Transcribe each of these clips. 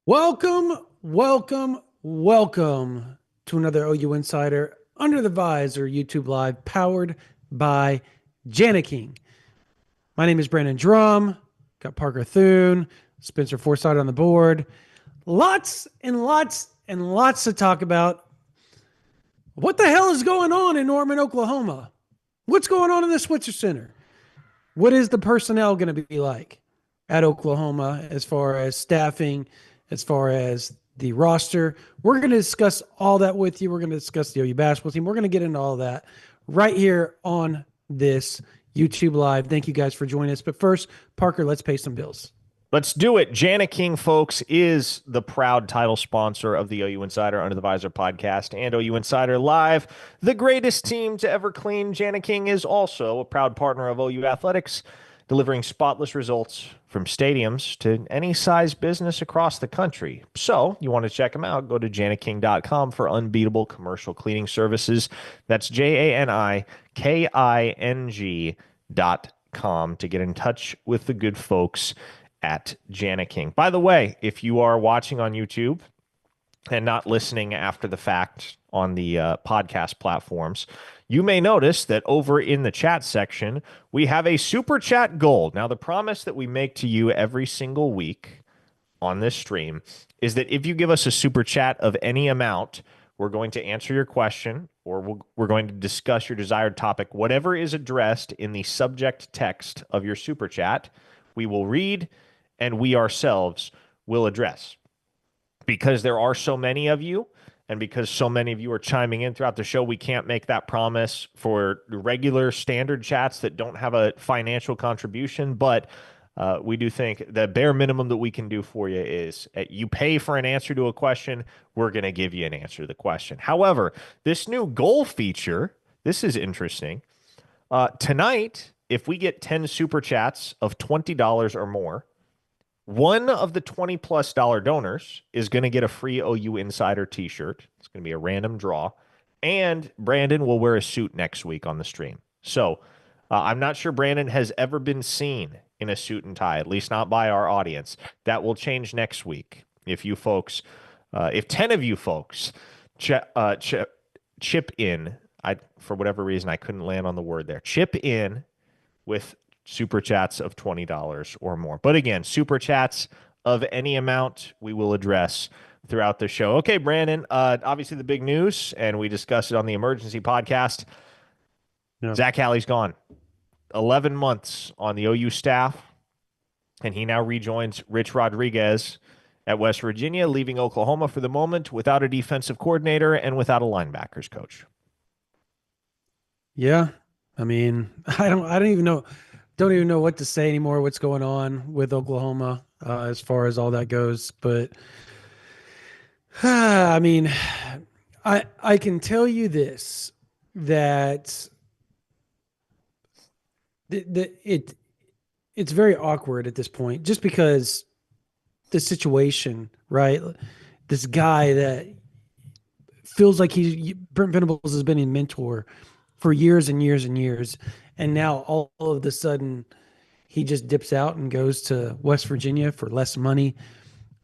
Welcome to another OU Insider Under the Visor YouTube Live powered by King. My name is Brandon Drumm. Got Parker Thune, Spencer Forsythe on the board. Lots and lots to talk about. What the hell is going on in Norman, Oklahoma? What's going on in the Switzer Center? What is the personnel going to be like at Oklahoma as far as staffing, as far as the roster? We're going to discuss all that with you. We're going to discuss the OU basketball team. We're going to get into all that right here on this YouTube Live. Thank you guys for joining us. But first, Parker, let's pay some bills. Let's do it. King, folks, is the proud title sponsor of the OU Insider Under the Visor podcast and OU Insider Live. The greatest team to ever clean. King is also a proud partner of OU Athletics, delivering spotless results from stadiums to any size business across the country. So you want to check them out, go to janiking.com for unbeatable commercial cleaning services. That's JANIKING.com to get in touch with the good folks at King. By the way, if you are watching on YouTube and not listening after the fact on the podcast platforms, you may notice that over in the chat section, we have a super chat goal. Now, the promise that we make to you every single week on this stream is that if you give us a super chat of any amount, we're going to answer your question or we're going to discuss your desired topic. Whatever is addressed in the subject text of your super chat, we will read and we ourselves will address. Because there are so many of you, and because so many of you are chiming in throughout the show, we can't make that promise for regular standard chats that don't have a financial contribution. But we do think the bare minimum that we can do for you is you pay for an answer to a question, we're going to give you an answer to the question. However, this new goal feature, this is interesting. Tonight, if we get 10 super chats of $20 or more, one of the $20+ donors is going to get a free OU Insider t-shirt. It's going to be a random draw. And Brandon will wear a suit next week on the stream. So I'm not sure Brandon has ever been seen in a suit and tie, at least not by our audience. That will change next week. If you folks, if 10 of you folks chip in, for whatever reason, I couldn't land on the word there. Chip in with super chats of $20 or more. But again, super chats of any amount we will address throughout the show. Okay, Brandon, obviously the big news, and we discussed it on the emergency podcast. Yeah. Zac Alley's gone. 11 months on the OU staff, and he now rejoins Rich Rodriguez at West Virginia, leaving Oklahoma for the moment without a defensive coordinator and without a linebackers coach. Yeah. I mean, I don't even know what to say anymore, what's going on with Oklahoma as far as all that goes. But I mean, I can tell you this, that it's very awkward at this point, just because the situation, right? This guy that feels like Brent Venables has been a mentor for years and years and years. And now all of a sudden he just dips out and goes to West Virginia for less money.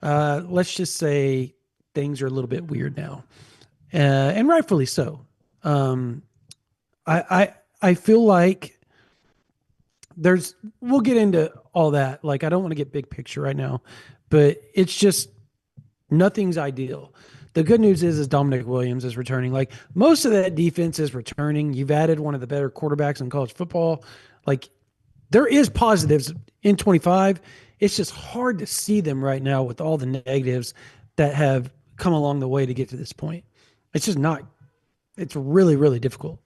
Let's just say things are a little bit weird now, and rightfully so. I feel like we'll get into all that. Like, I don't want to get big picture right now, but it's just nothing's ideal. The good news is Dominic Williams is returning. Like, most of that defense is returning. You've added one of the better quarterbacks in college football. Like, there is positives in 25. It's just hard to see them right now with all the negatives that have come along the way to get to this point. It's just not. It's really, really difficult.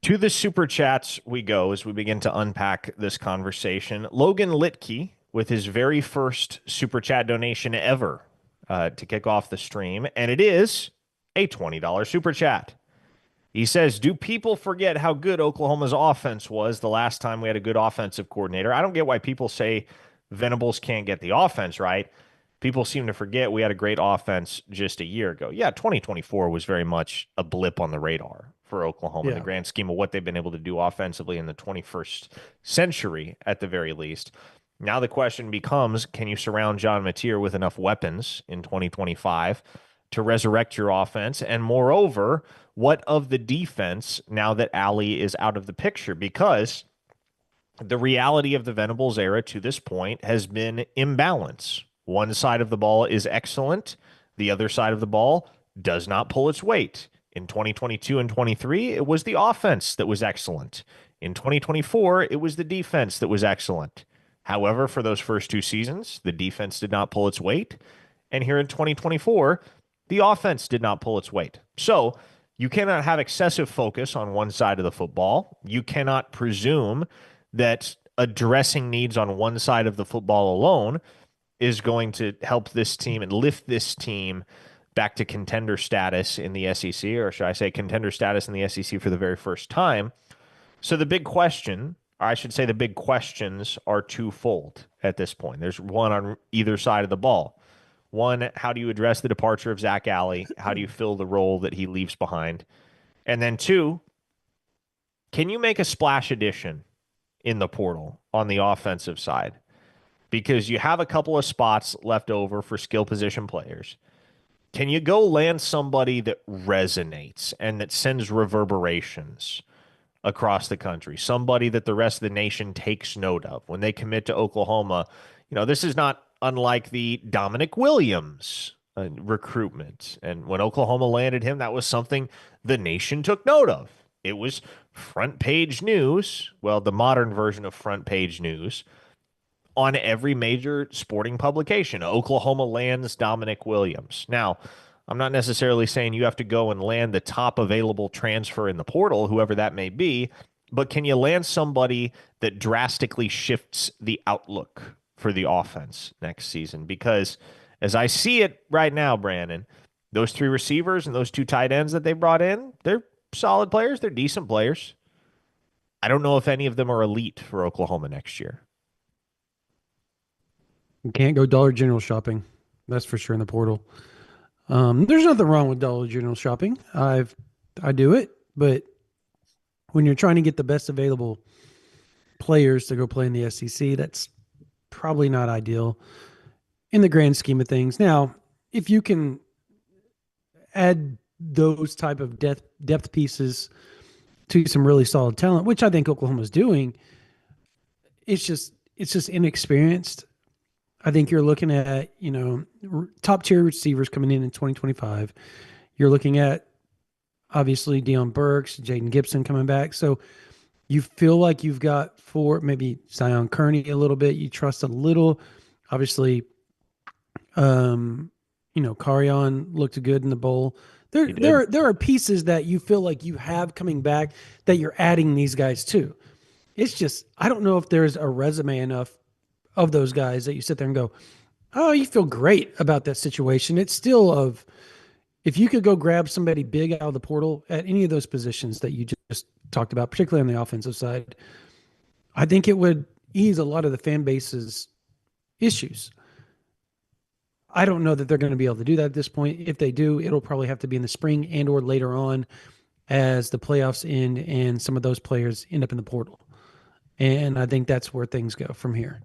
To the super chats we go as we begin to unpack this conversation. Logan Litke with his very first super chat donation ever to kick off the stream, and it is a $20 super chat. He says, do people forget how good Oklahoma's offense was the last time we had a good offensive coordinator? I don't get why people say Venables can't get the offense right. People seem to forget we had a great offense just a year ago. Yeah, 2024 was very much a blip on the radar for Oklahoma in the grand scheme of what they've been able to do offensively in the 21st century at the very least. Now the question becomes, can you surround John Mateer with enough weapons in 2025 to resurrect your offense? And moreover, what of the defense now that Alley is out of the picture? Because the reality of the Venables era to this point has been imbalance. One side of the ball is excellent. The other side of the ball does not pull its weight. In 2022 and 23, it was the offense that was excellent. In 2024, it was the defense that was excellent. However, for those first two seasons, the defense did not pull its weight. And here in 2024, the offense did not pull its weight. So you cannot have excessive focus on one side of the football. You cannot presume that addressing needs on one side of the football alone is going to help this team and lift this team back to contender status in the SEC, or should I say contender status in the SEC for the very first time. So the big question, or I should say the big questions, are twofold at this point. There's one on either side of the ball. One, how do you address the departure of Zac Alley? How do you fill the role that he leaves behind? And then two, can you make a splash addition in the portal on the offensive side? Because you have a couple of spots left over for skill position players. Can you go land somebody that resonates and that sends reverberations across the country? Somebody that the rest of the nation takes note of when they commit to Oklahoma. This is not unlike the Dominic Williams recruitment. And when Oklahoma landed him, that was something the nation took note of. It was front page news. Well, the modern version of front page news on every major sporting publication. Oklahoma lands Dominic Williams. Now, I'm not necessarily saying you have to go and land the top available transfer in the portal, whoever that may be, but can you land somebody that drastically shifts the outlook for the offense next season? Because as I see it right now, Brandon, those three receivers and those two tight ends that they brought in, they're solid players. They're decent players. I don't know if any of them are elite for Oklahoma next year. You can't go Dollar General shopping. That's for sure in the portal. There's nothing wrong with Dollar General shopping. I do it, but when you're trying to get the best available players to go play in the SEC, that's probably not ideal in the grand scheme of things. Now, if you can add those type of depth pieces to some really solid talent, which I think Oklahoma's doing, it's just inexperienced. I think you're looking at, top tier receivers coming in 2025. You're looking at obviously Deion Burks, Jaden Gibson coming back. So you feel like you've got maybe Zion Kearney a little bit. You trust a little. Obviously, Carion looked good in the bowl. There are pieces that you feel like you have coming back that you're adding these guys to. It's just, I don't know if there's a resume enough of those guys that you sit there and go, oh, you feel great about that situation. It's still if you could go grab somebody big out of the portal at any of those positions that you just talked about, particularly on the offensive side, I think it would ease a lot of the fan base's issues. I don't know that they're going to be able to do that at this point. If they do, it'll probably have to be in the spring and or later on as the playoffs end and some of those players end up in the portal. And I think that's where things go from here.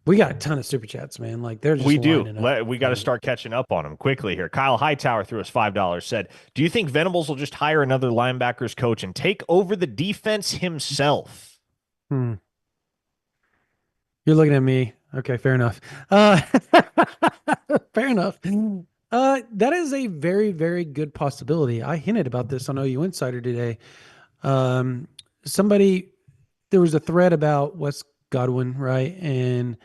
We got a ton of super chats, man. Like they're just we do. We got to start catching up on them quickly here. Kyle Hightower threw us $5. Said, "Do you think Venables will just hire another linebackers coach and take over the defense himself?" You're looking at me. Okay, fair enough. Fair enough. That is a very, very good possibility. I hinted about this on OU Insider today. There was a thread about Wes Godwin, right? And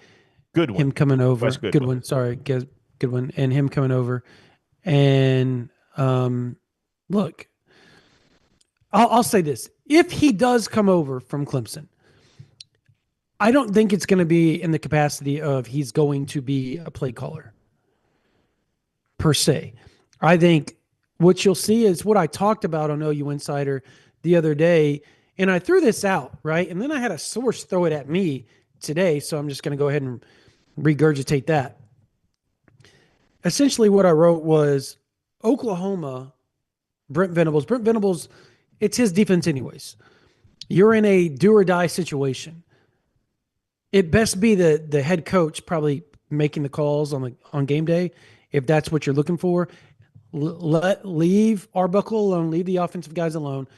Goodwin. Him coming over. Wes Goodwin. Goodwin. And him coming over. And look, I'll say this. If he does come over from Clemson, I don't think it's going to be in the capacity of he's going to be a play caller per se. I think what you'll see is what I talked about on OU Insider the other day, and I threw this out, right? And then I had a source throw it at me today, so I'm just going to go ahead and regurgitate that. Essentially what I wrote was Oklahoma, Brent Venables, it's his defense anyways. You're in a do or die situation. it best be the head coach probably making the calls on game day if that's what you're looking for. Leave Arbuckle alone, leave the offensive guys alone.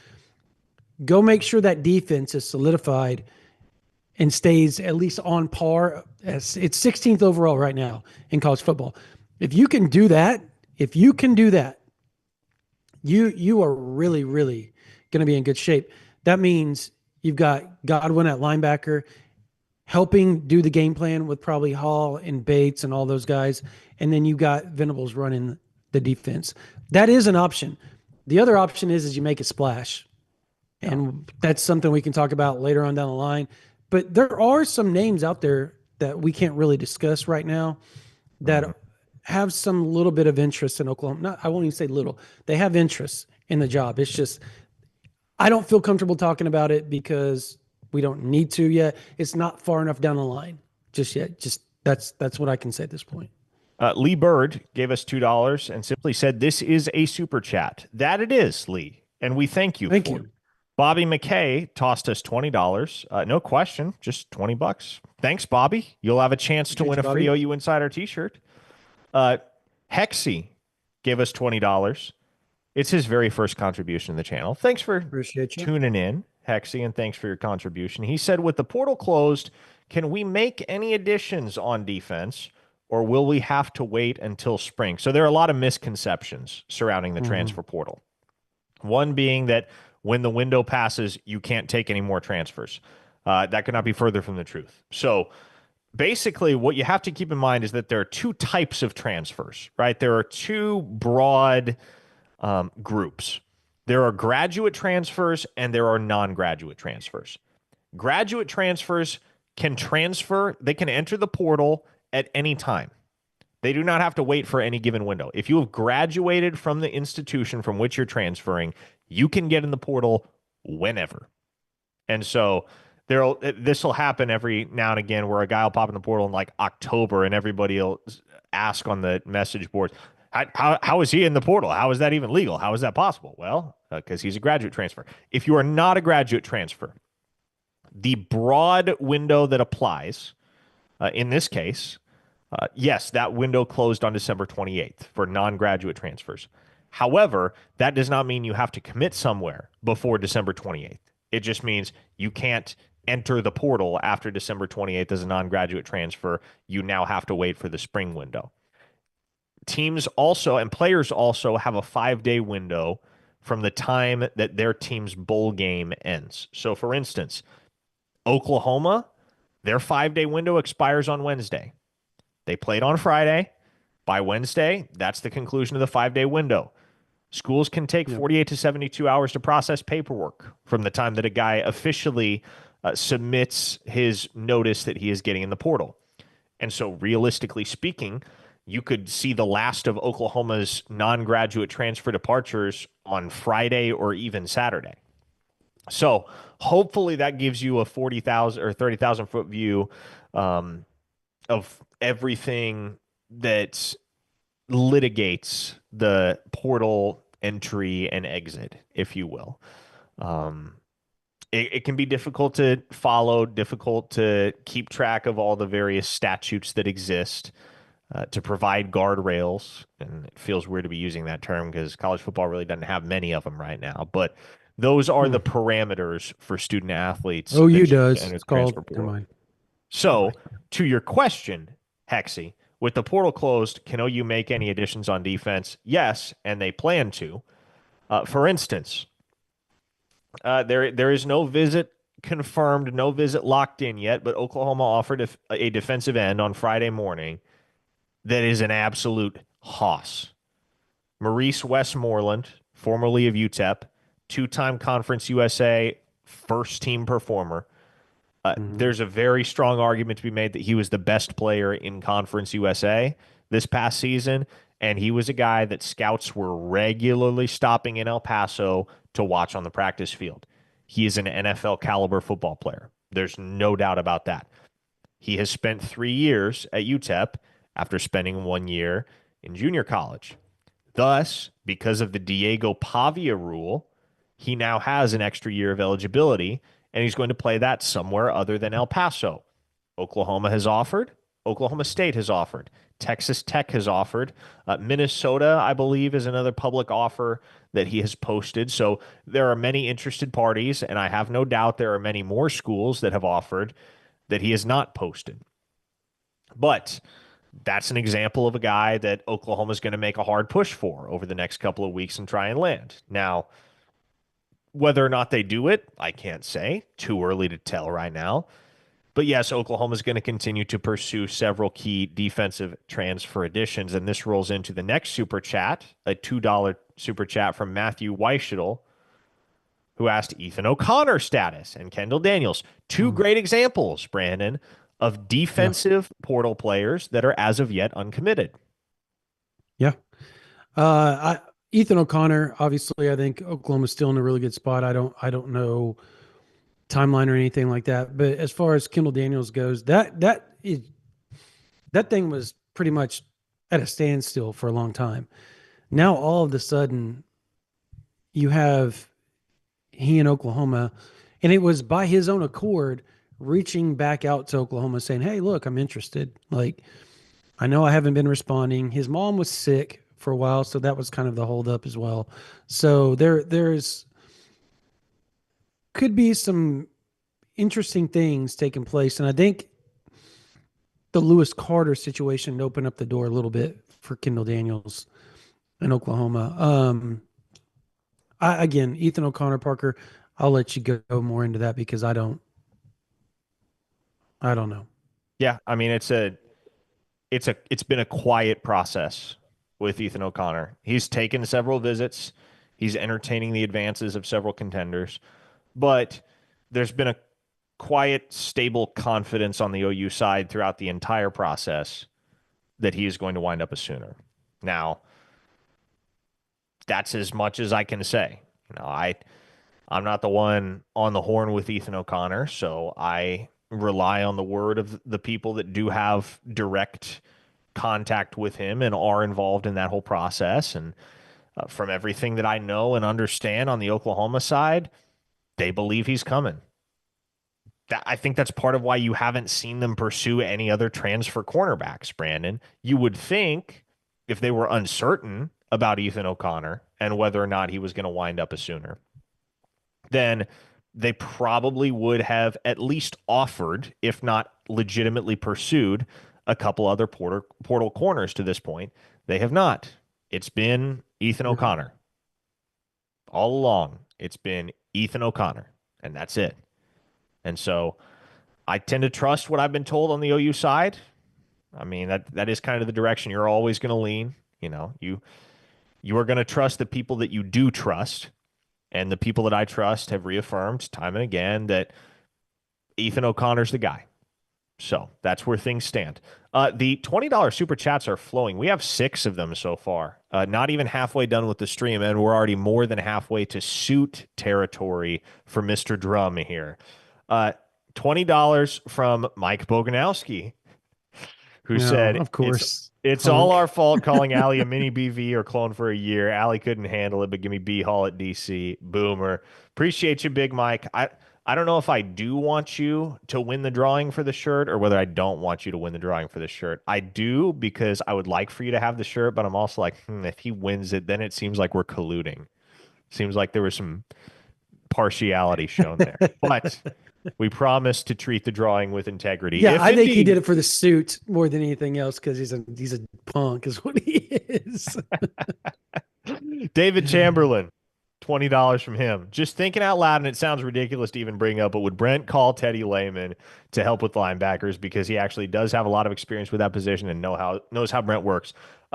Go make sure that defense is solidified and stays at least on par. As it's 16th overall right now in college football. If you can do that, if you can do that, you are really going to be in good shape. That means you've got Godwin at linebacker helping do the game plan with probably Hall and Bates and all those guys, and then you got Venables running the defense. That is an option. The other option is you make a splash, and that's something we can talk about later on down the line. But there are some names out there that we can't really discuss right now that have some little bit of interest in Oklahoma. Not, I won't even say little. They have interest in the job. It's just I don't feel comfortable talking about it because we don't need to yet. It's not far enough down the line just yet. Just that's what I can say at this point. Lee Bird gave us $2 and simply said, "This is a super chat." That it is, Lee, and we thank you Thank for you. it. Bobby McKay tossed us $20. No question, just $20. Thanks, Bobby. You'll have a chance to Appreciate win you, a free Bobby. OU Insider T-shirt. Hexy gave us $20. It's his very first contribution to the channel. Thanks for Appreciate you. tuning in, Hexy, and thanks for your contribution. He said, with the portal closed, can we make any additions on defense, or will we have to wait until spring? So there are a lot of misconceptions surrounding the transfer portal. One being that when the window passes, you can't take any more transfers. That could not be further from the truth. So basically, what you have to keep in mind is that there are two types of transfers, right? There are two broad groups. There are graduate transfers and there are non-graduate transfers. Graduate transfers can transfer, they can enter the portal at any time. They do not have to wait for any given window. If you have graduated from the institution from which you're transferring, you can get in the portal whenever. And so this will happen every now and again where a guy will pop in the portal in like October and everybody will ask on the message board, how is he in the portal? How is that even legal? How is that possible? Well, because he's a graduate transfer. If you are not a graduate transfer, the broad window that applies in this case, yes, that window closed on December 28th for non-graduate transfers. However, that does not mean you have to commit somewhere before December 28th. It just means you can't enter the portal after December 28th as a non-graduate transfer. You now have to wait for the spring window. Teams also and players also have a 5-day window from the time that their team's bowl game ends. So, for instance, Oklahoma, their 5-day window expires on Wednesday. They played on Friday. By Wednesday, that's the conclusion of the 5-day window. Schools can take 48 to 72 hours to process paperwork from the time that a guy officially submits his notice that he is getting in the portal. And so, realistically speaking, you could see the last of Oklahoma's non-graduate transfer departures on Friday or even Saturday. So hopefully that gives you a 40,000 or 30,000 foot view of everything that litigates the portal entry and exit, if you will. It can be difficult to follow, difficult to keep track of all the various statutes that exist. To provide guardrails, and it feels weird to be using that term because college football really doesn't have many of them right now, but those are the parameters for student athletes that OU choose to does. enter It's the transfer called. Never portal. mind. So, to your question, Hexy, with the portal closed, can OU make any additions on defense? Yes, and they plan to. For instance, there is no visit confirmed, no visit locked in yet, but Oklahoma offered a defensive end on Friday morning that is an absolute hoss. Maurice Westmoreland, formerly of UTEP, two-time Conference USA first-team performer. There's a very strong argument to be made that he was the best player in Conference USA this past season, and he was a guy that scouts were regularly stopping in El Paso to watch on the practice field. He is an NFL caliber football player. There's no doubt about that. He has spent 3 years at UTEP after spending 1 year in junior college. Thus, because of the Diego Pavia rule, he now has an extra year of eligibility, and he's going to play that somewhere other than El Paso. Oklahoma has offered. Oklahoma State has offered. Texas Tech has offered. Minnesota, I believe, is another public offer that he has posted. So there are many interested parties, and I have no doubt there are many more schools that have offered that he has not posted. But that's an example of a guy that Oklahoma is going to make a hard push for over the next couple of weeks and try and land. Now, whether or not they do it, I can't say. Too early to tell right now. But yes, Oklahoma is going to continue to pursue several key defensive transfer additions. And this rolls into the next super chat, a $2 super chat from Matthew Weishuttle, who asked Ethan O'Connor status and Kendall Daniels. Two Mm, great examples, Brandon, of yeah. defensive portal players that are as of yet uncommitted. Yeah. Ethan O'Connor, obviously, I think Oklahoma's still in a really good spot. I don't know timeline or anything like that. But as far as Kendall Daniels goes, that thing was pretty much at a standstill for a long time. Now all of a sudden you have he in Oklahoma, and it was by his own accord reaching back out to Oklahoma saying, "Hey, look, I'm interested." Like, I know I haven't been responding. His mom was sick for a while, so that was kind of the holdup as well. So there's could be some interesting things taking place, and I think the Lewis Carter situation opened up the door a little bit for Kendall Daniels in Oklahoma. Again, Ethan O'Connor, Parker, I'll let you go more into that because I don't know. Yeah, I mean it's been a quiet process with Ethan O'Connor. He's taken several visits. He's entertaining the advances of several contenders, but there's been a quiet, stable confidence on the OU side throughout the entire process that he is going to wind up a Sooner. Now, that's as much as I can say. I'm not the one on the horn with Ethan O'Connor, so I rely on the word of the people that do have direct contact with him and are involved in that whole process. And from everything that I know and understand on the Oklahoma side, they believe he's coming. I think that's part of why you haven't seen them pursue any other transfer cornerbacks, Brandon. You would think if they were uncertain about Ethan O'Connor and whether or not he was going to wind up a Sooner, then they probably would have at least offered, if not legitimately pursued, a couple other portal corners to this point. They have not. It's been Ethan Yeah. O'Connor. All along, it's been Ethan O'Connor, and that's it. And so I tend to trust what I've been told on the OU side. I mean, that is kind of the direction you're always going to lean. You are going to trust the people that you do trust. And the people that I trust have reaffirmed time and again that Ethan O'Connor's the guy. So that's where things stand. The $20 super chats are flowing. We have 6 of them so far. Not even halfway done with the stream, and we're already more than halfway to suit territory for Mr. Drumm here. $20 from Mike Boganowski, who No, said of course. it's all Hunk. our fault calling Allie a mini BV or clone for a year. Allie couldn't handle it, but give me B Hall at DC. Boomer. Appreciate you, Big Mike. I don't know if I do want you to win the drawing for the shirt or whether I don't want you to win the drawing for the shirt. I do because I would like for you to have the shirt, but I'm also like, if he wins it, then it seems like we're colluding. Seems like there was some partiality shown there. But we promise to treat the drawing with integrity. Yeah, If I think he did indeed it for the suit more than anything else because he's a punk, is what he is. David Chamberlain, $20 from him. Just thinking out loud, and it sounds ridiculous to even bring up, but would Brent call Teddy Lehman to help with linebackers because he actually does have a lot of experience with that position and knows how Brent works?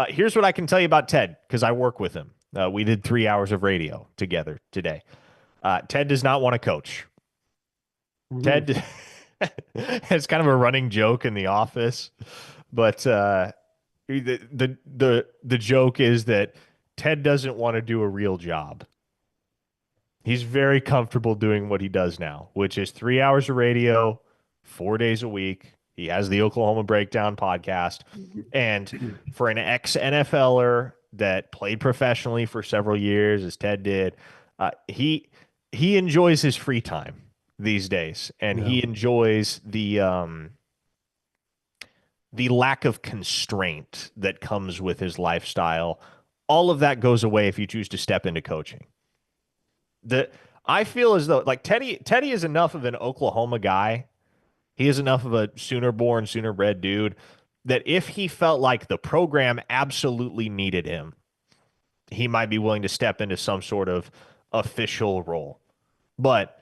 Here's what I can tell you about Ted because I work with him. We did 3 hours of radio together today. Ted does not want to coach. Mhm. Ted, it's kind of a running joke in the office, but the joke is that Ted doesn't want to do a real job. He's very comfortable doing what he does now, which is 3 hours of radio, 4 days a week. He has the Oklahoma Breakdown podcast. And for an ex NFLer that played professionally for several years, as Ted did, he enjoys his free time these days, and Yeah. he enjoys the the lack of constraint that comes with his lifestyle, all of that goes away if you choose to step into coaching. The I feel as though like Teddy is enough of an Oklahoma guy. He is enough of a Sooner born, Sooner bred dude that if he felt like the program absolutely needed him, he might be willing to step into some sort of official role. But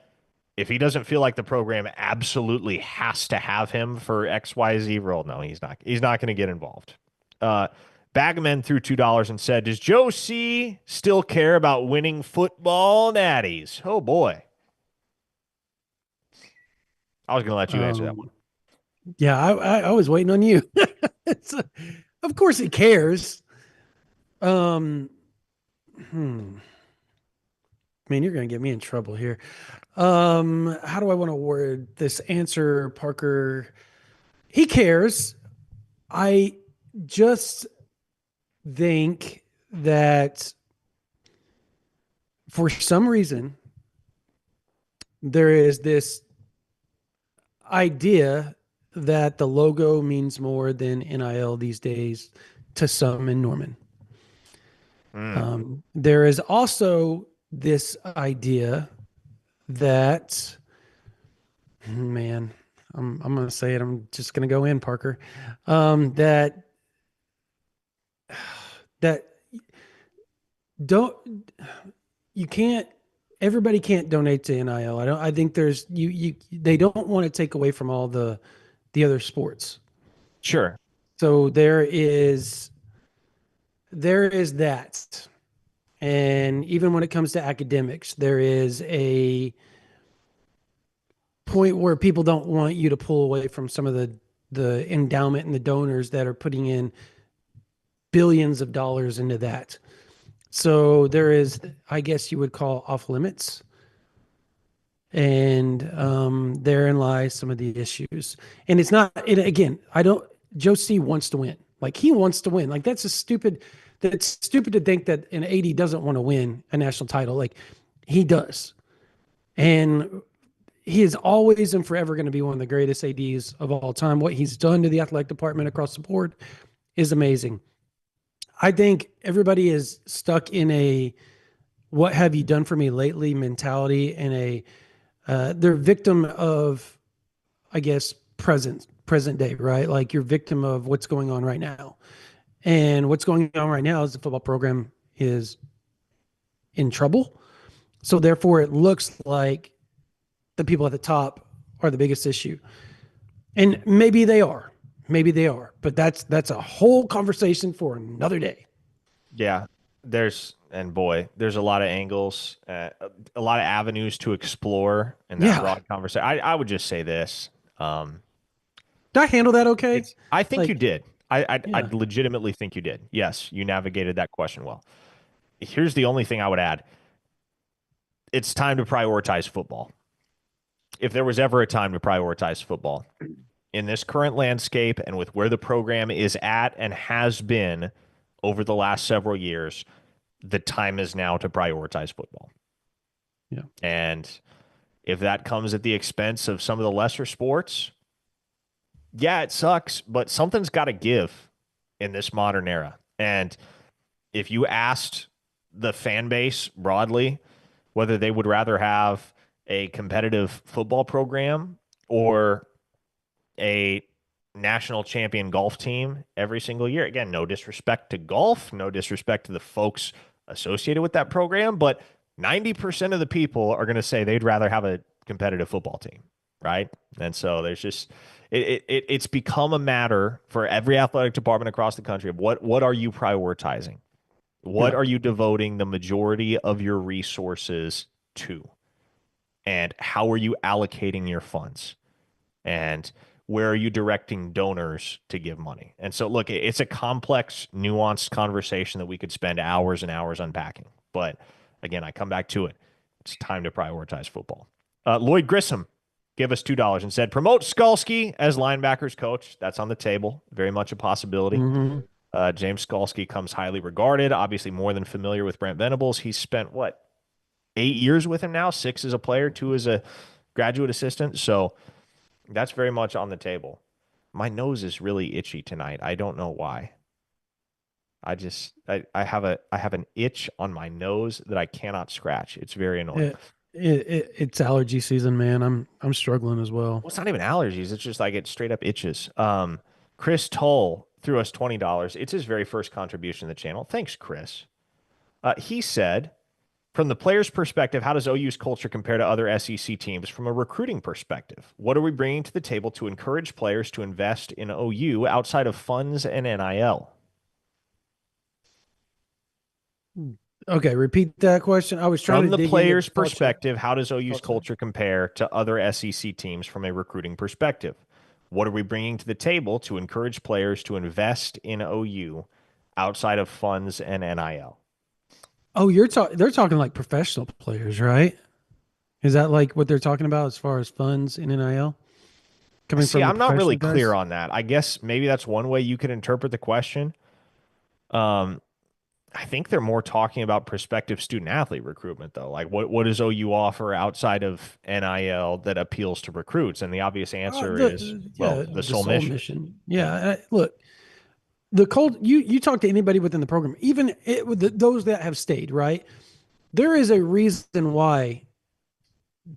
if he doesn't feel like the program absolutely has to have him for XYZ role, no, he's not. He's not going to get involved. Uh, Bagman threw $2 and said, "Does Joe C still care about winning football natties?" Oh boy, I was going to let you answer that one. Yeah, I was waiting on you. It's, of course, he cares. Um, hmm. Man, you're going to get me in trouble here. How do I want to word this answer, Parker? He cares. I just think that for some reason there is this idea that the logo means more than NIL these days to some in Norman. There is also this idea that, man, I'm going to say it. I'm just going to go in, Parker. That that don't you can't everybody can't donate to NIL. I think there's they don't want to take away from all the other sports. Sure. So there is that. And even when it comes to academics, there is a point where people don't want you to pull away from some of the endowment and the donors that are putting in billions of dollars into that. So there is, I guess you would call off limits. And therein lies some of the issues. And it's not, again, Joe C wants to win. Like he wants to win. Like that's stupid to think that an AD doesn't want to win a national title. Like he does. And he is always and forever going to be one of the greatest ADs of all time. What he's done to the athletic department across the board is amazing. I think everybody is stuck in a what have you done for me lately mentality and they're victim of, I guess, present day, right? Like you're victim of what's going on right now. And what's going on right now is the football program is in trouble. So therefore it looks like the people at the top are the biggest issue. And maybe they are. Maybe they are. But that's a whole conversation for another day. Yeah. There's a lot of angles, a lot of avenues to explore in that broad conversation. I would just say this. Did I handle that okay? I think you did. I Yeah. legitimately think you did. Yes, you navigated that question well. Here's the only thing I would add. It's time to prioritize football. If there was ever a time to prioritize football in this current landscape and with where the program is at and has been over the last several years, the time is now to prioritize football. Yeah. And if that comes at the expense of some of the lesser sports, yeah, it sucks, but something's got to give in this modern era. And if you asked the fan base broadly whether they would rather have a competitive football program or a national champion golf team every single year, again, no disrespect to golf, no disrespect to the folks associated with that program, but 90% of the people are going to say they'd rather have a competitive football team, right? And so there's just it's become a matter for every athletic department across the country of what are you prioritizing? What are you devoting the majority of your resources to? And how are you allocating your funds? And where are you directing donors to give money? And so, look, it's a complex, nuanced conversation that we could spend hours and hours unpacking. But again, I come back to it. It's time to prioritize football. Lloyd Grissom gave us $2 and said, promote Skalski as linebackers coach. That's on the table. Very much a possibility. James Skalski comes highly regarded, obviously more than familiar with Brent Venables. He's spent, 8 years with him now, 6 as a player, 2 as a graduate assistant. So that's very much on the table. My nose is really itchy tonight. I don't know why. I have an itch on my nose that I cannot scratch. It's very annoying. It's allergy season, man. I'm struggling as well. Well, it's not even allergies. It's just like it straight up itches. Chris Toll threw us $20. It's his very first contribution to the channel. Thanks, Chris. He said, from the player's perspective, how does OU's culture compare to other SEC teams from a recruiting perspective? What are we bringing to the table to encourage players to invest in OU outside of funds and NIL? Okay, repeat that question. I was trying From to the dig into player's perspective, how does OU's thought check. culture compare to other SEC teams from a recruiting perspective? What are we bringing to the table to encourage players to invest in OU outside of funds and NIL? Oh, they're talking like professional players, right? Is that like what they're talking about as far as funds in NIL coming See, from the I'm not really professional clear guys? on that. I guess maybe that's one way you could interpret the question. Um, I think they're more talking about prospective student athlete recruitment, though. Like, what does OU offer outside of NIL that appeals to recruits? And the obvious answer is, well, the The sole soul mission. mission. Yeah, look, the cult. You talk to anybody within the program, even those that have stayed, right? There is a reason why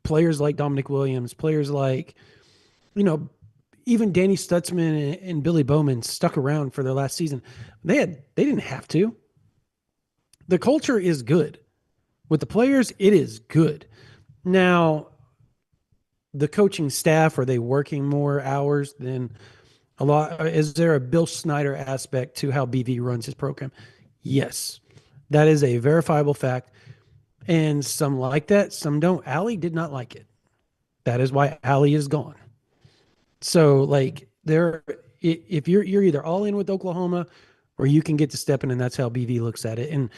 players like Dominic Williams, players like you know, even Danny Stutzman and Billy Bowman stuck around for their last season. They didn't have to. The culture is good with the players. It is good. Now, the coaching staff, are they working more hours than a lot? Is there a Bill Snyder aspect to how BV runs his program? Yes, that is a verifiable fact. And some like that, some don't. Alley did not like it. That is why Alley is gone. So like there, if you're either all in with Oklahoma, or you can get to stepping, and that's how BV looks at it. And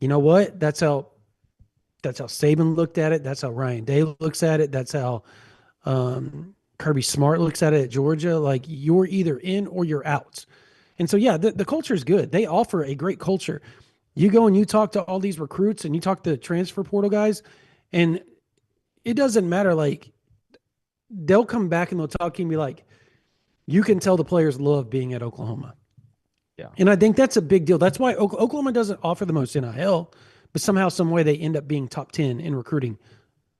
you know what? That's how Saban looked at it. That's how Ryan Day looks at it. That's how Kirby Smart looks at it at Georgia. Like you're either in or you're out. And so yeah, the culture is good. They offer a great culture. You go and you talk to all these recruits and you talk to transfer portal guys, and it doesn't matter. Like they'll come back and they'll talk to you and be like, you can tell the players love being at Oklahoma. Yeah. And I think that's a big deal. That's why Oklahoma doesn't offer the most NIL, but somehow, some way, they end up being top 10 in recruiting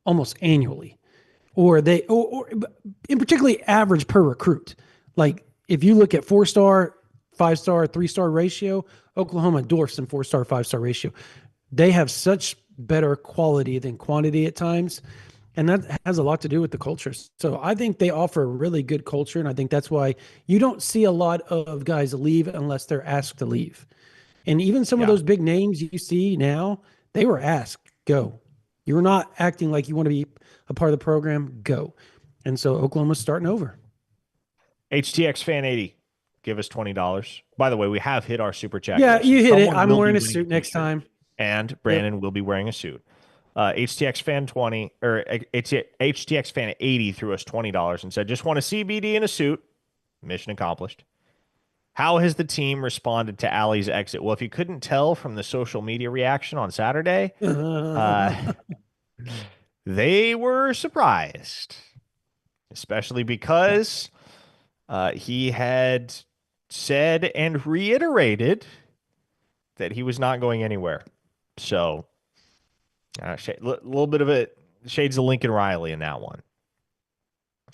almost annually, or in particularly average per recruit. Like if you look at 4-star, 5-star, 3-star ratio, Oklahoma dwarfs in 4-star, 5-star ratio. They have such better quality than quantity at times. And that has a lot to do with the culture. So I think they offer a really good culture. And I think that's why you don't see a lot of guys leave unless they're asked to leave. And even some of Yeah. those big names you see now, they were asked, go. You're not acting like you want to be a part of the program, go. And so Oklahoma's starting over. HTX Fan 80, give us $20. By the way, we have hit our super chat Yeah, goal, so you hit it. someone I'm will be wearing a winning a suit next t-shirt, time. and Yep. Brandon will be wearing a suit. HTX Fan 20 or HTX Fan 80 threw us $20 and said, just want a CBD in a suit. Mission accomplished. How has the team responded to Alley's exit? Well, if you couldn't tell from the social media reaction on Saturday, uh, they were surprised, especially because he had said and reiterated that he was not going anywhere. So, little bit of it shades of Lincoln Riley in that one.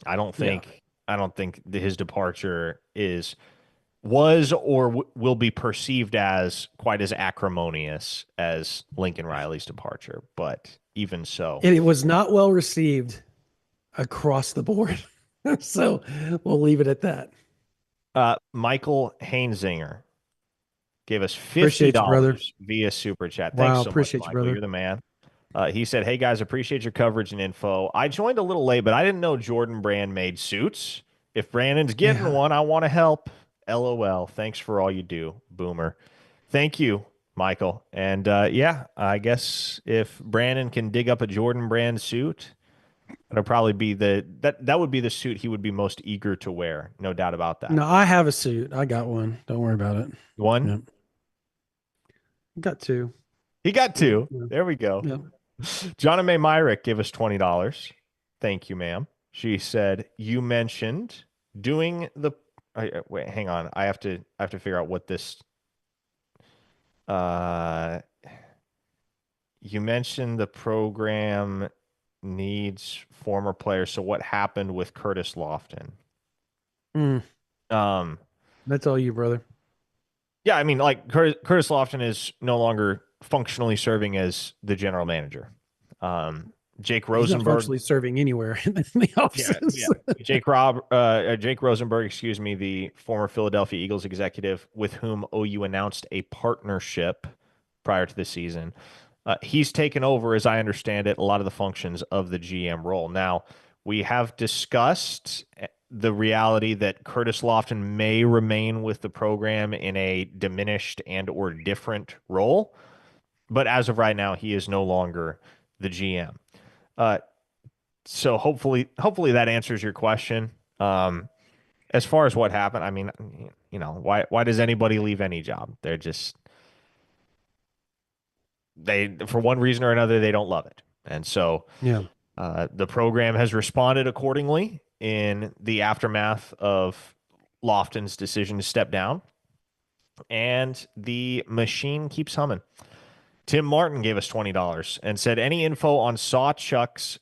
I don't Yeah. think his departure was or will be perceived as quite as acrimonious as Lincoln Riley's departure, but even so, And it was not well received across the board. So we'll leave it at that. Michael Hainzinger gave us Appreciate you, brother. $50 via super chat. Thanks Wow. so much, Appreciate you, Michael. brother. You're the man. He said, "Hey guys, appreciate your coverage and info. I joined a little late, but I didn't know Jordan Brand made suits. If Brandon's getting Yeah. one, I want to help. LOL. Thanks for all you do, Boomer. Thank you, Michael. And yeah, I guess if Brandon can dig up a Jordan Brand suit, that'll probably be that would be the suit he would be most eager to wear. No doubt about that. No, I have a suit. I got one. Don't worry about it. One, Yep. Got two. he got Yep. two. There we go. Yep. Jonna May Myrick gave us $20. Thank you, ma'am. She said, you mentioned doing the wait, hang on. I have to figure out what this. Uh, you mentioned the program needs former players. So what happened with Curtis Lofton? Mm, Um, that's all you, brother. yeah, I mean, like Curtis Lofton is no longer functionally serving as the general manager. Um, Jake He's not Rosenberg, functionally serving anywhere in the yeah, offices. yeah. Jake Rosenberg, excuse me, the former Philadelphia Eagles executive with whom OU announced a partnership prior to the season. He's taken over, as I understand it, a lot of the functions of the GM role. Now, we have discussed the reality that Curtis Lofton may remain with the program in a diminished and or different role, but as of right now, he is no longer the GM. Uh, so hopefully that answers your question. As far as what happened, I mean, why does anybody leave any job? They're just they for one reason or another they don't love it, and so Yeah. the program has responded accordingly in the aftermath of Lofton's decision to step down, and the machine keeps humming. Tim Martin gave us $20 and said any info on Sawchuck's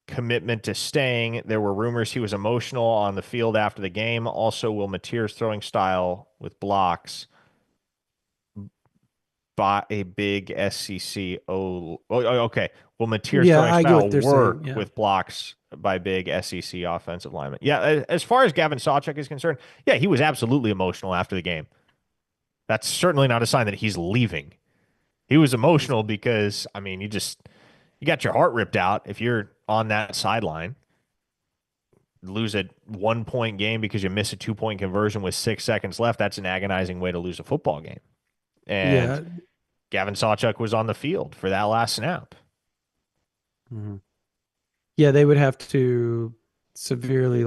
commitment to staying. There were rumors he was emotional on the field after the game. Also, will Mateer's throwing style with blocks by a big SEC? Okay. Will Mateer's Yeah, throwing I get style what they're saying. work Yeah. with blocks by big SEC offensive linemen? Yeah, as far as Gavin Sawchuk is concerned, yeah, he was absolutely emotional after the game. That's certainly not a sign that he's leaving. He was emotional because, I mean, you got your heart ripped out if you're on that sideline. Lose a 1 point game because you miss a 2 point conversion with 6 seconds left. That's an agonizing way to lose a football game. And Yeah. Gavin Sawchuk was on the field for that last snap. Mhm. Yeah, they would have to severely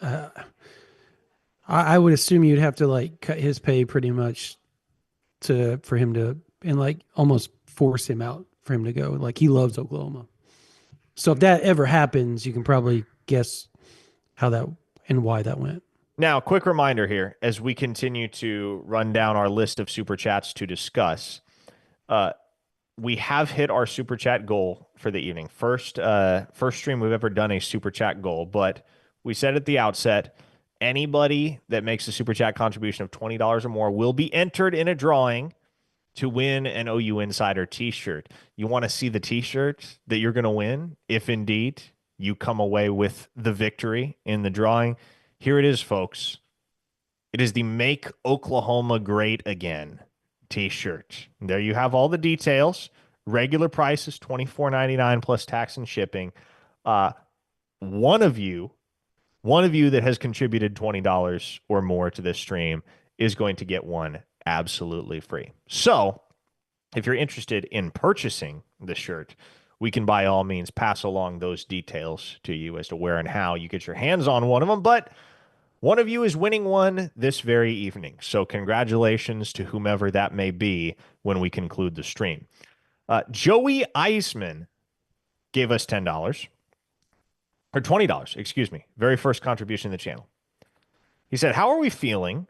uh, I would assume you'd have to cut his pay pretty much to for him to and almost force him out for him to go. Like he loves Oklahoma. So if that ever happens, you can probably guess how that and why that went. Now, quick reminder here as we continue to run down our list of super chats to discuss. Uh, we have hit our super chat goal for the evening. First stream we've ever done a super chat goal, but we said at the outset, anybody that makes a super chat contribution of $20 or more will be entered in a drawing to win an OU Insider t-shirt. You want to see the t-shirt that you're going to win if indeed you come away with the victory in the drawing. Here it is, folks. It is the Make Oklahoma Great Again t-shirt. There you have all the details. Regular price is $24.99 plus tax and shipping. Uh, one of you, one of you that has contributed $20 or more to this stream is going to get one absolutely free. So, if you're interested in purchasing the shirt, we can by all means pass along those details to you as to where and how you get your hands on one of them. But one of you is winning one this very evening. So congratulations to whomever that may be when we conclude the stream. Joey Eisman gave us $10 or $20, excuse me. Very first contribution to the channel. He said, how are we feeling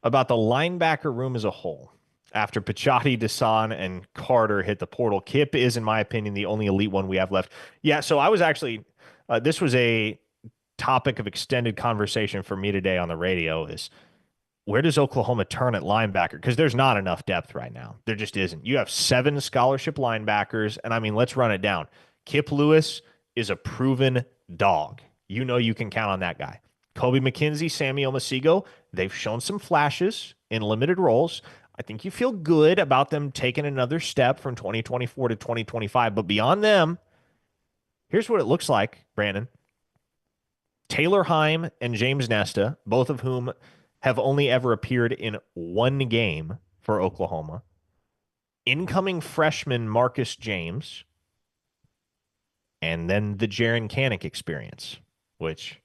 about the linebacker room as a whole? After Pachotti, Desan, and Carter hit the portal, Kip is, in my opinion, the only elite one we have left. Yeah, so I was actually, this was a topic of extended conversation for me today on the radio is where does Oklahoma turn at linebacker? Because there's not enough depth right now. There just isn't. You have 7 scholarship linebackers, and I mean, let's run it down. Kip Lewis is a proven dog. You know you can count on that guy. Kobe McKenzie, Samuel Masigo, they've shown some flashes in limited roles. I think you feel good about them taking another step from 2024 to 2025. But beyond them, here's what it looks like, Brandon. Taylor Heim and James Nesta, both of whom have only ever appeared in one game for Oklahoma. Incoming freshman Marcus James, and then the Jaron Kanik experience, which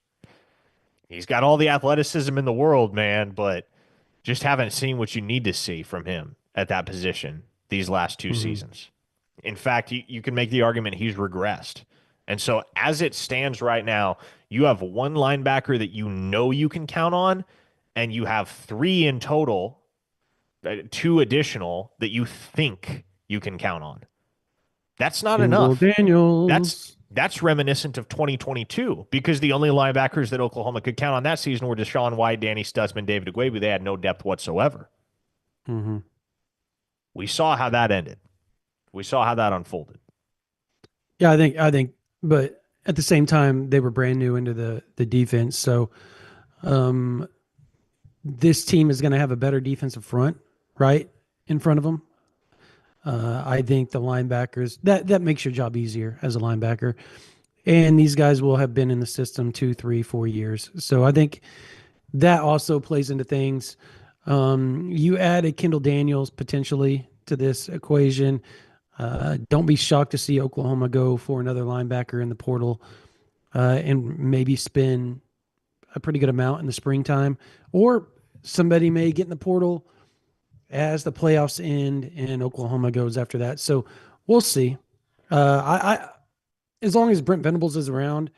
he's got all the athleticism in the world, man, but just haven't seen what you need to see from him at that position these last 2 Mm-hmm. seasons. In fact, you can make the argument he's regressed And so as it stands right now, you have one linebacker that you know you can count on, and you have three in total, two additional that you think you can count on. That's not Kendall enough. That's Daniels. that's reminiscent of 2022 because the only linebackers that Oklahoma could count on that season were Deshaun White, Danny Stutzman, David Agwebu. They had no depth whatsoever. Mm-hmm. We saw how that ended. We saw how that unfolded. Yeah, I think, but at the same time, they were brand new into the defense, so um, this team is going to have a better defensive front, right, in front of them. I think the linebackers that makes your job easier as a linebacker, and these guys will have been in the system 2, 3, 4 years. So I think that also plays into things. You add a Kendall Daniels potentially to this equation. Don't be shocked to see Oklahoma go for another linebacker in the portal and maybe spend a pretty good amount in the springtime, or somebody may get in the portal as the playoffs end and Oklahoma goes after that. So we'll see. I as long as Brent Venables is around,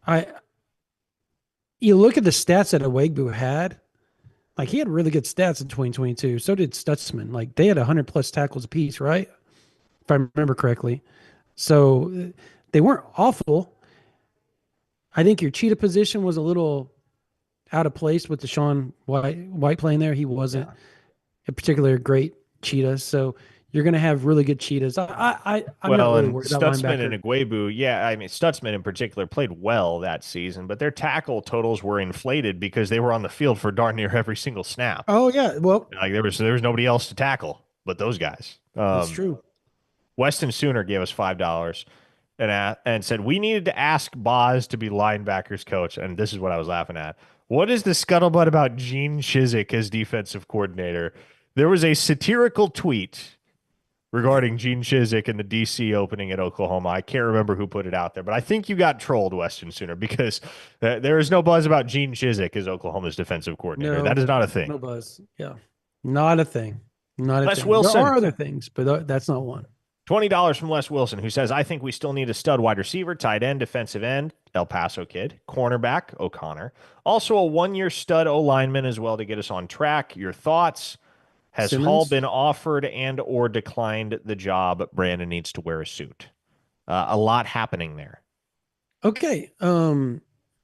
I you look at the stats that Awegbu had. Like he had really good stats in 2022. So did Stutzman. Like they had 100 plus tackles apiece, right? If I remember correctly. So they weren't awful. I think your cheetah position was a little out of place with Deshaun White playing there. He wasn't Yeah. a particularly great cheetah. So you're going to have really good cheetahs. I'm not Well, really and worried about Stutzman and linebacker. Agwebu, yeah, I mean Stutzman in particular played well that season, but their tackle totals were inflated because they were on the field for darn near every single snap. Oh yeah, well Like there was nobody else to tackle but those guys. that's true. Weston Sooner gave us $5 and said we needed to ask Boz to be linebackers coach, and this is what I was laughing at. What is the scuttlebutt about Gene Chizik as defensive coordinator? There was a satirical tweet regarding Gene Chizik and the DC opening at Oklahoma. I can't remember who put it out there, but I think you got trolled, Weston Sooner, because there is no buzz about Gene Chizik as Oklahoma's defensive coordinator. That No, is not a thing. no buzz. Yeah, not a thing. Not a Les thing. There Wilson, are other things, but that's not one. $20 from Les Wilson, who says, I think we still need a stud wide receiver, tight end, defensive end, El Paso kid, cornerback, O'Connor. Also a 1-year stud O lineman as well to get us on track. Your thoughts? Has Hall Simmons. been offered and or declined the job? Brandon needs to wear a suit. A lot happening there. Okay.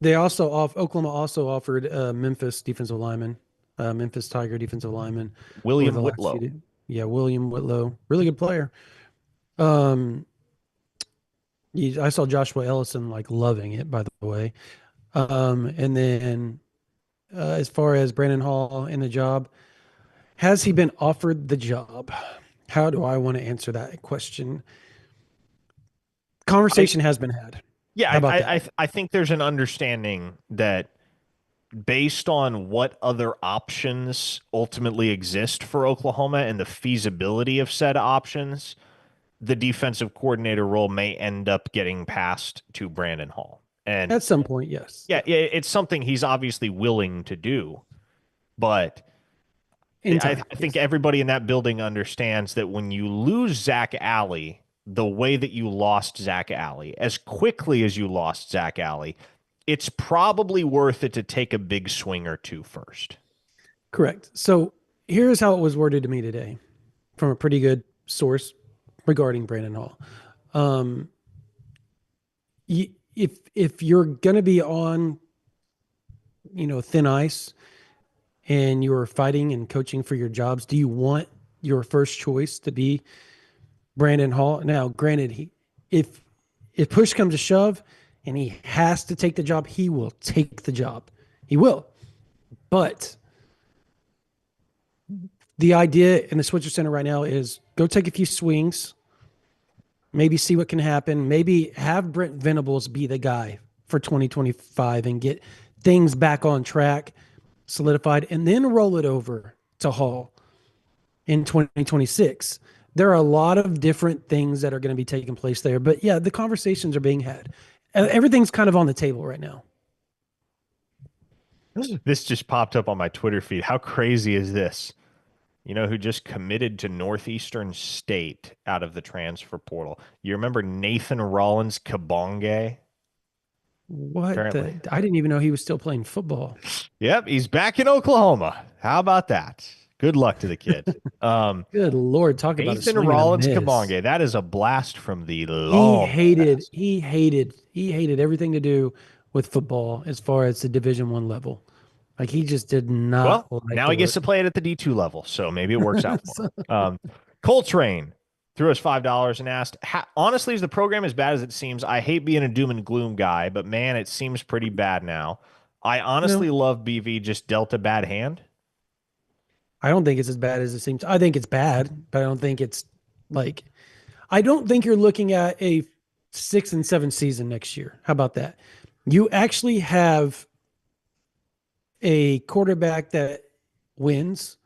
They also off Oklahoma also offered Memphis defensive lineman, Memphis Tiger defensive lineman over William the last few Whitlow. days. Yeah, William Whitlow, really good player. Um, I saw Joshua Ellison like loving it, by the way. And then as far as Brandon Hall and the job, has he been offered the job? How do I want to answer that question? I Conversation has been had. yeah, How about that? I think there's an understanding that based on what other options ultimately exist for Oklahoma and the feasibility of said options, the defensive coordinator role may end up getting passed to Brandon Hall. And At some point, yes. yeah, it's something he's obviously willing to do, but In I time, think yes. everybody in that building understands that when you lose Zac Alley the way that you lost Zac Alley, as quickly as you lost Zac Alley, it's probably worth it to take a big swing or two first. Correct. So here's how it was worded to me today from a pretty good source regarding Brandon Hall. Um, if you're going to be on, thin ice and you're fighting and coaching for your jobs, do you want your first choice to be Brandon Hall? Now, granted, if push comes to shove and he has to take the job, he will take the job. He will. But the idea in the Switzer Center right now is go take a few swings, maybe see what can happen, maybe have Brent Venables be the guy for 2025 and get things back on track, solidified, and then roll it over to Hall in 2026. There are a lot of different things that are going to be taking place there. But yeah, the conversations are being had. Everything's kind of on the table right now. This just popped up on my Twitter feed. How crazy is this? You know who just committed to Northeastern State out of the transfer portal? You remember Nathan Rollins Kabonge? What Apparently. the? I didn't even know he was still playing football. Yep, he's back in Oklahoma. How about that? Good luck to the kid. Good Lord, talk about a Nathan swing and a Rollins miss. Kabonge. That is a blast from the He long hated, past. he hated, he hated everything to do with football as far as the Division 1 level. Like he just did not Well, like now the he gets to work. play it at the D2 level, so maybe it works out for So, him. Coltrane threw us $5 and asked, honestly, is the program as bad as it seems? I hate being a doom and gloom guy, but man, it seems pretty bad now. I no, honestly love BV, just dealt a bad hand. I don't think it's as bad as it seems. I think it's bad, but I don't think it's like I don't think you're looking at a 6 and 7 season next year. How about that? You actually have a quarterback that wins.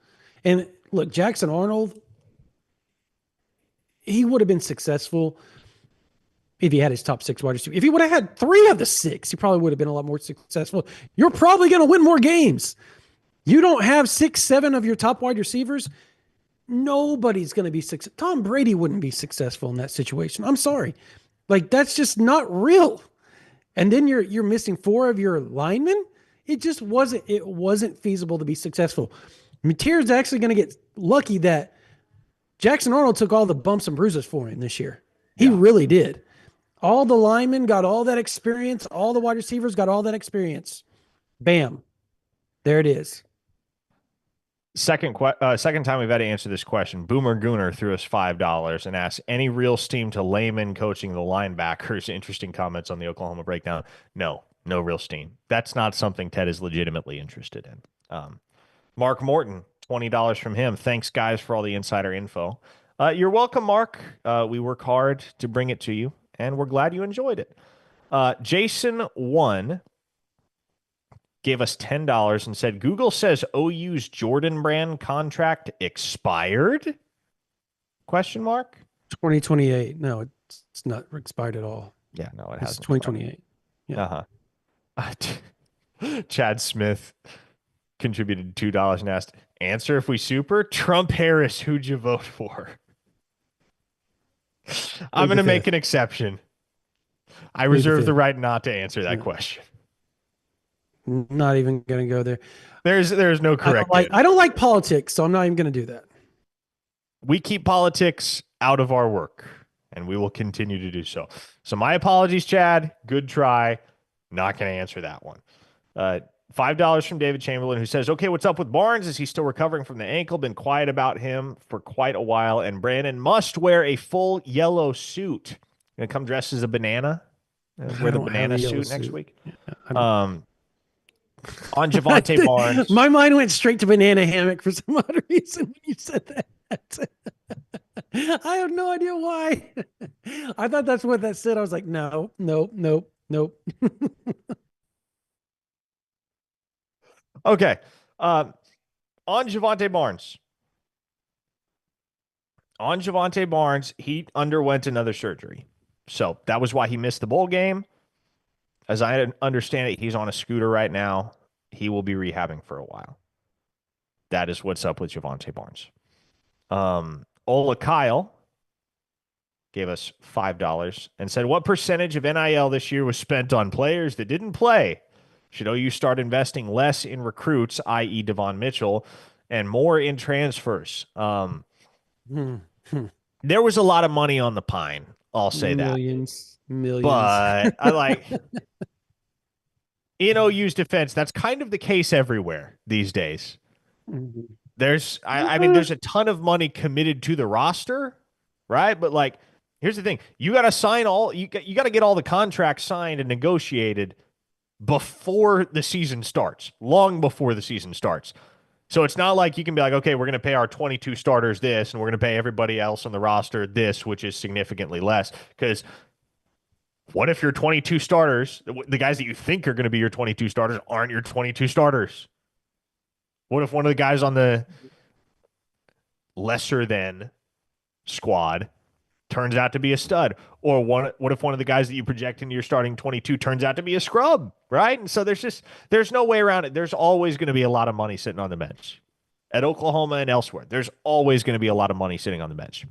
And look, Jackson Arnold, he would have been successful if he had his top 6 wide receivers. If he would have had 3 of the 6, he probably would have been a lot more successful. You're probably going to win more games. You don't have 6, 7 of your top wide receivers. Nobody's going to be successful. Tom Brady wouldn't be successful in that situation. I'm sorry. Like that's just not real. And then you're missing 4 of your linemen. It wasn't feasible to be successful. Mateer's actually going to get lucky that Jackson Arnold took all the bumps and bruises for him this year. He Yeah. really did. All the linemen got all that experience. All the wide receivers got all that experience. Bam. There it is. Second time we've had to answer this question. Boomer Gooner threw us $5 and asked, any real steam to Layman coaching the linebackers? Interesting comments on the Oklahoma breakdown. No real steam. That's not something Ted is legitimately interested in. Mark Morton, $20 from him. Thanks, guys, for all the insider info. You're welcome, Mark. We work hard to bring it to you, and we're glad you enjoyed it. Jason 1 gave us $10 and said, Google says OU's Jordan Brand contract expired? Question mark? 2028. No, it's not expired at all. Yeah, no, it It's hasn't. 2028. Yeah. Uh-huh. Chad Smith contributed $2 and asked, answer if we super? Trump Harris, who'd you vote for? I'm going to make an exception. I reserve the right not to answer that question. Not even going to go there. There's no correct. I don't like politics, so I'm not even going to do that. We keep politics out of our work, and we will continue to do so. So my apologies, Chad. Good try. Not going to answer that one. $5 from David Chamberlain, who says, okay, what's up with Barnes? Is he still recovering from the ankle? Been quiet about him for quite a while. And Brandon must wear a full yellow suit. Gonna come dressed as a banana? Wear the banana suit next week? Yeah, on Javante Barnes. My mind went straight to banana hammock for some odd reason when you said that. I have no idea why. I thought that's what that said. I was like, no. Okay. On Javante Barnes. On Javante Barnes, he underwent another surgery. So that was why he missed the bowl game. As I understand it, he's on a scooter right now. He will be rehabbing for a while. That is what's up with Javante Barnes. Ola Kyle gave us $5 and said, what percentage of NIL this year was spent on players that didn't play? Should OU start investing less in recruits, i.e. Devon Mitchell, and more in transfers? There was a lot of money on the pine. I'll say millions. But I like in OU's defense, that's kind of the case everywhere these days. There's there's a ton of money committed to the roster, right? But like, here's the thing. You got to sign you got to get all the contracts signed and negotiated before the season starts, long before the season starts. So it's not like you can be like, okay, we're going to pay our 22 starters this, and we're going to pay everybody else on the roster this, which is significantly less. Because what if your 22 starters, the guys that you think are going to be your 22 starters, aren't your 22 starters? What if one of the guys on the lesser than squad turns out to be a stud? Or what if one of the guys that you project into your starting 22 turns out to be a scrub, right? And so there's no way around it. There's always going to be a lot of money sitting on the bench. at Oklahoma and elsewhere. There's always going to be a lot of money sitting on the bench.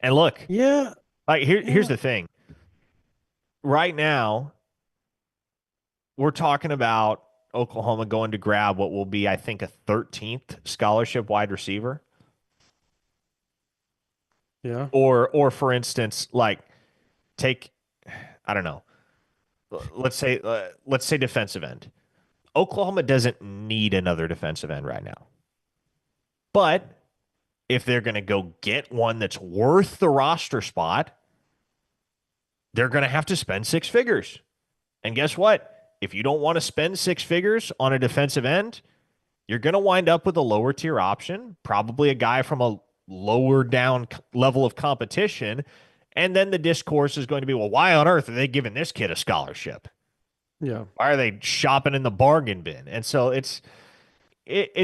And look, Yeah, like here's yeah, the thing. Right now, we're talking about Oklahoma going to grab what will be, I think, a 13th scholarship wide receiver. yeah. Or for instance, like take, I don't know, let's say defensive end. Oklahoma doesn't need another defensive end right now. But if they're going to go get one that's worth the roster spot, they're going to have to spend six figures. And guess what? If you don't want to spend six figures on a defensive end, you're going to wind up with a lower tier option, probably a guy from a lower down level of competition. And then the discourse is going to be, well, why on earth are they giving this kid a scholarship? Yeah. Why are they shopping in the bargain bin? And so it's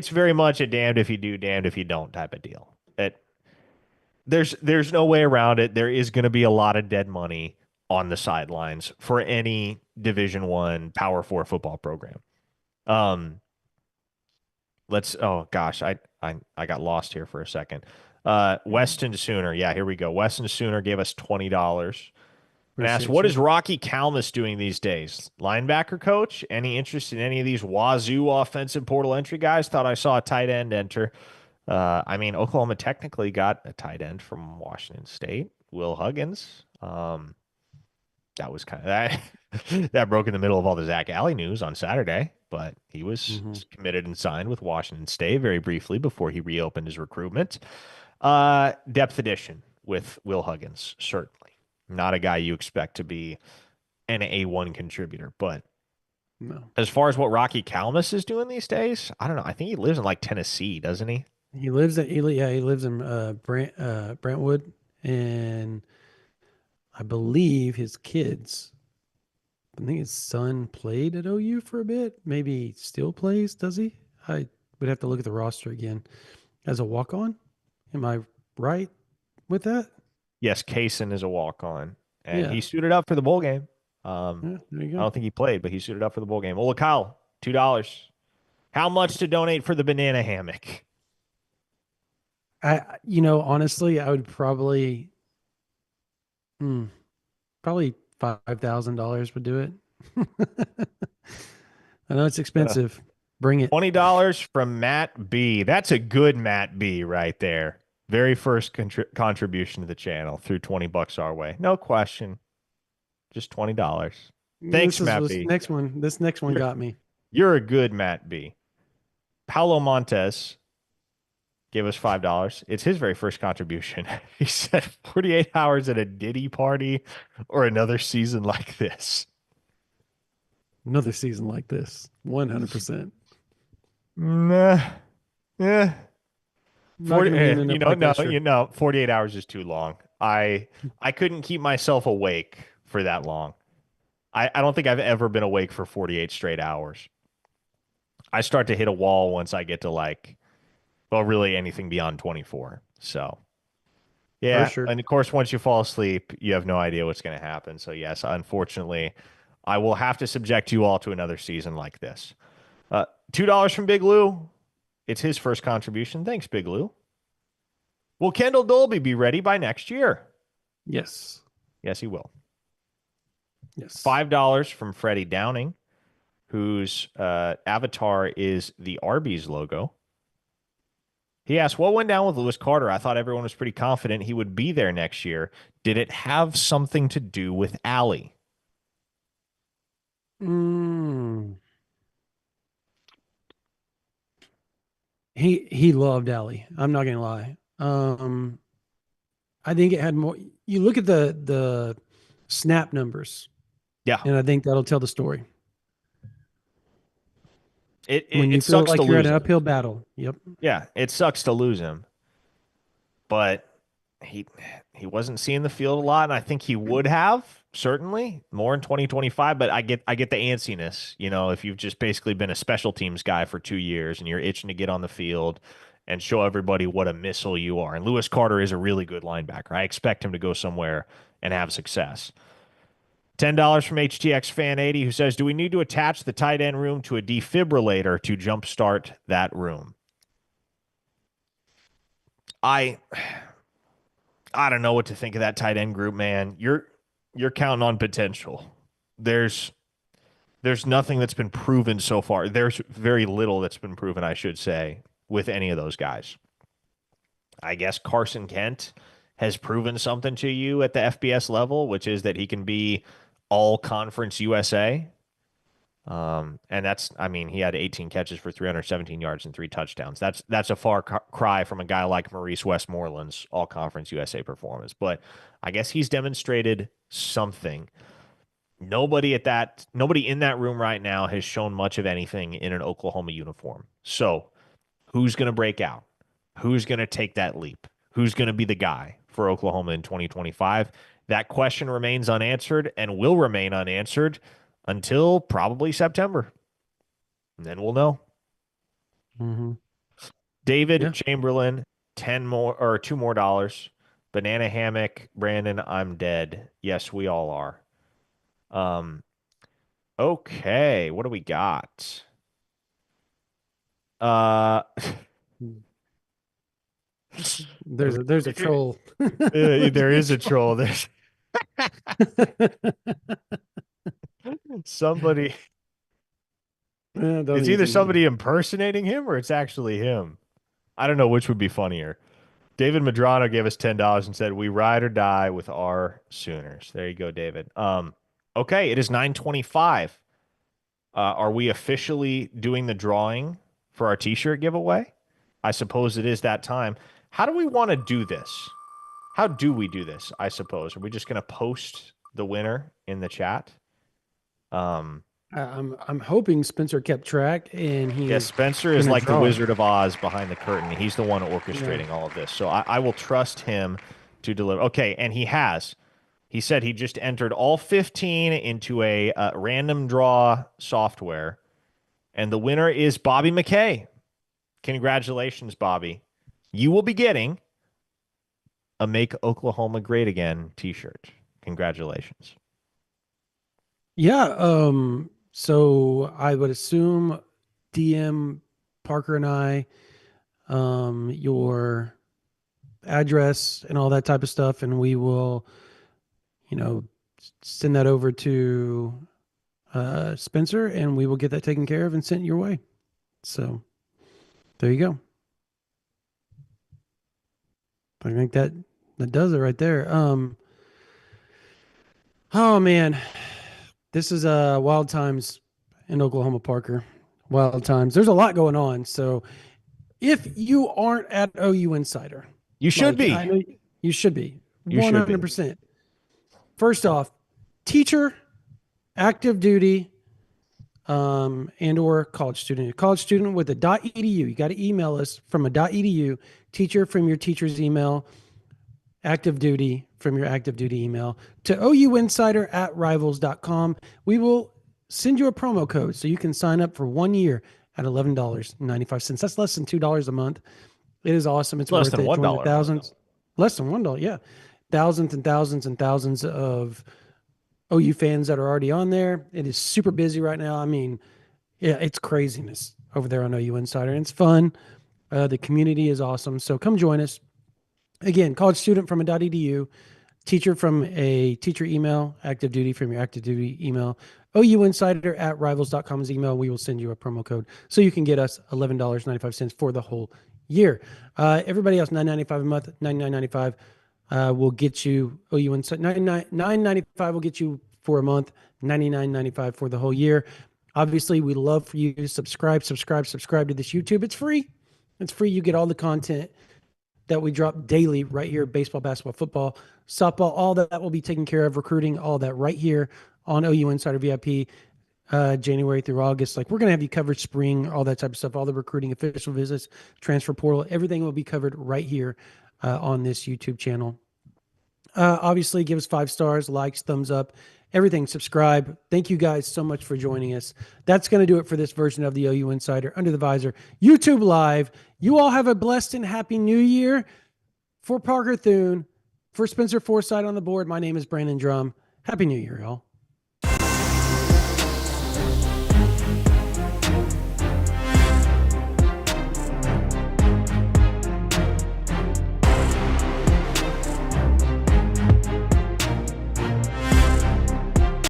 very much a damned if you do, damned if you don't type of deal. There's no way around it. There is going to be a lot of dead money on the sidelines for any Division One Power Four football program. Um, let's. Oh gosh, I got lost here for a second. Weston Sooner. Yeah, here we go. Weston Sooner gave us $20 and asked, Appreciate "What you. is Rocky Calmus doing these days? Linebacker coach? Any interest in any of these Wazoo offensive portal entry guys? Thought I saw a tight end enter." I mean, Oklahoma technically got a tight end from Washington State, Will Huggins. That was kind of that that broke in the middle of all the Zac Alley news on Saturday, but he was Hmm. committed and signed with Washington State very briefly before he reopened his recruitment. Depth addition with Will Huggins, certainly not a guy you expect to be an A1 contributor, but No, as far as what Rocky Calmus is doing these days, I don't know. I think he lives in like Tennessee, doesn't he? he lives in Brentwood, and I believe his kids. I think his son played at OU for a bit. Maybe still plays. Does he? I would have to look at the roster again as a walk on. Am I right with that? Yes, Kaysen is a walk on, and Yeah. he suited up for the bowl game. Um, Yeah. There you I go. don't think he played, but he suited up for the bowl game. Well, Kyle, $2. How much to donate for the banana hammock? Honestly, I would hmm, probably $5,000 would do it. I know it's Uh, expensive. Bring it. $20 from Matt B. That's a good Matt B right there. Very first contribution to the channel through $20 our way. No question. Just $20. Thanks, Matt This B. next one. This next one You're, got me. you're a good Matt B. Paulo Montes gave us $5. It's his very first contribution. He said 48 hours at a Diddy party or another season like this. Another season like this. 100%. Nah, yeah. Not 40, going to be in you enough know, high no, pressure. 48 hours is too long. I couldn't keep myself awake for that long. I don't think I've ever been awake for 48 straight hours. I start to hit a wall once I get to like, well, really anything beyond 24. So, For yeah. sure. And of course, once you fall asleep, you have no idea what's going to happen. So, yes, unfortunately, I will have to subject you all to another season like this. Uh, $2 from Big Lou. It's his first contribution. Thanks, Big Lou. Will Kendall Dolby be ready by next year? Yes. Yes, he will. Yes. $5 from Freddie Downing, whose avatar is the Arby's logo. He asked, what went down with Lewis Carter? I thought everyone was pretty confident he would be there next year. Did it have something to do with Alley? Mm. He loved Allie. I'm not gonna lie. I think it had more. You look at the snap numbers, Yeah. and I think that'll tell the story. It, When it, you it feel sucks to like you're at lose an him. uphill battle. Yep. Yeah, it sucks to lose him. But he he wasn't seeing the field a lot, and I think he would have certainly more in 2025. But I get the antsiness, if you've just basically been a special teams guy for 2 years and you're itching to get on the field and show everybody what a missile you are. And Lewis Carter is a really good linebacker. I expect him to go somewhere and have success. $10 from HTX Fan 80 who says, do we need to attach the tight end room to a defibrillator to jumpstart that room? I I don't know what to think of that tight end group, man. You're counting on potential. There's there's nothing that's been proven so far. There's very little that's been proven, I should say, with any of those guys. I guess Carson Kent has proven something to you at the FBS level, which is that he can be all conference USA. And that's, I mean, he had 18 catches for 317 yards and 3 touchdowns. That's a far cry from a guy like Maurice Westmoreland's all conference USA performance. But I guess he's demonstrated something. Nobody in that room right now has shown much of anything in an Oklahoma uniform. So who's going to break out? Who's going to take that leap? Who's going to be the guy for Oklahoma in 2025? That question remains unanswered and will remain unanswered until probably September. And then we'll know. Mm-hmm. David Yeah. Chamberlain, 10 more or $2 more. Banana hammock, Brandon, I'm dead. Yes, we all are. Okay, what do we got? Uh There's a troll. there is a troll. There's somebody. Don't It's either even. somebody impersonating him or it's actually him. I don't know which would be funnier. David Madrano gave us $10 and said, "We ride or die with our Sooners." There you go, David. Okay, it is 9:25. Are we officially doing the drawing for our T-shirt giveaway? I suppose it is that time. How do we want to do this? How do we do this? I suppose. Are we just going to post the winner in the chat? I'm hoping Spencer kept track and Yeah, he's Spencer is gonna like the draw it. Wizard of Oz behind the curtain. He's the one Yeah. orchestrating all of this. So I will trust him to deliver. Okay, and he has. He said he just entered all 15 into a random draw software, and the winner is Bobby McKay. Congratulations, Bobby. You will be getting a Make Oklahoma Great Again t-shirt. Congratulations. Yeah. So I would assume DM Parker and I, your address and all that type of stuff, and we will, send that over to Spencer, and we will get that taken care of and sent your way. So there you go. I think that does it right there. Oh man, this is wild times in Oklahoma, Parker. Wild times. There's a lot going on. So if you aren't at OU Insider, You should like be. I know you should be, You should be. 100%. First off, teacher, active duty, and or college student. A college student with a .edu. You got to email us from a .edu. Teacher from your teacher's email. Active duty from your active duty email to ouinsider@rivals.com. We will send you a promo code so you can sign up for 1 year at $11.95. That's less than $2 a month. It is awesome. It's Less worth than it. Join the $1 a month. thousands, less than $1. Yeah. Thousands and thousands and thousands of OU fans that are already on there. It is super busy right now. I mean, yeah, it's craziness over there on OU Insider. And it's fun. The community is awesome. So come join us. Again, college student from a .edu, teacher from a teacher email, active duty from your active duty email, ouinsider@rivals.com is email. We will send you a promo code so you can get us $11.95 for the whole year. Everybody else, $9.95 a month, $99.95 will get you OU Insider. $9.95 will get you for a month, $99.95 for the whole year. Obviously, we love for you to subscribe to this YouTube. It's free. It's free. You get all the content that we drop daily right here: baseball, basketball, football, softball, all that will be taken care of, recruiting, all that right here on OU Insider VIP, January through August. Like, we're going to have you covered spring, all that type of stuff, all the recruiting, official visits, transfer portal, everything will be covered right here on this YouTube channel. Obviously, give us 5 stars, likes, thumbs up, everything. Subscribe. Thank you guys so much for joining us. That's going to do it for this version of the OU Insider Under the Visor YouTube Live. You all have a blessed and happy new year. For Parker Thune, for Spencer Forsythe on the board, my name is Brandon Drumm. Happy New Year, y'all.